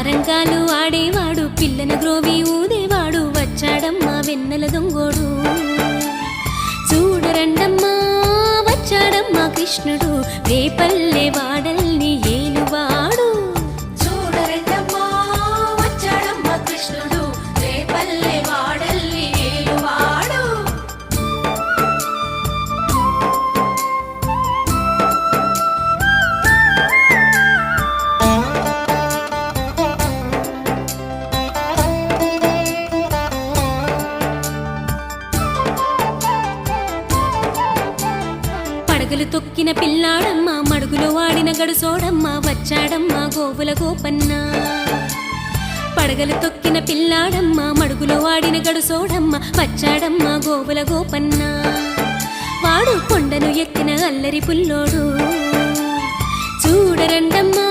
సారంగాలు ఆడేవాడు పిల్లన గ్రోవి ఊదేవాడు వచ్చాడమ్మా వెన్నెల దొంగోడు చూడరండమ్మా వచ్చాడమ్మా కృష్ణుడు రేపల్లె వాడల్ని ఏలువాడు చూడరండమ్మా వచ్చాడమ్మా కృష్ణుడు రేపల్లె వాడల్ని ఏలువాడు పడగలు తొక్కిన పిల్లాడమ్మ మడుగులో వాడిన గడుసోడమ్మ వచ్చాడమ్మ గోవుల గోపన్న పడగలు తొక్కిన పిల్లాడమ్మ మడుగులో వాడిన గడుసోడమ్మ వచ్చాడమ్మ గోవుల గోపన్న వాడు కొండను ఎక్కిన అల్లరి పుల్లోడు చూడరండమ్మా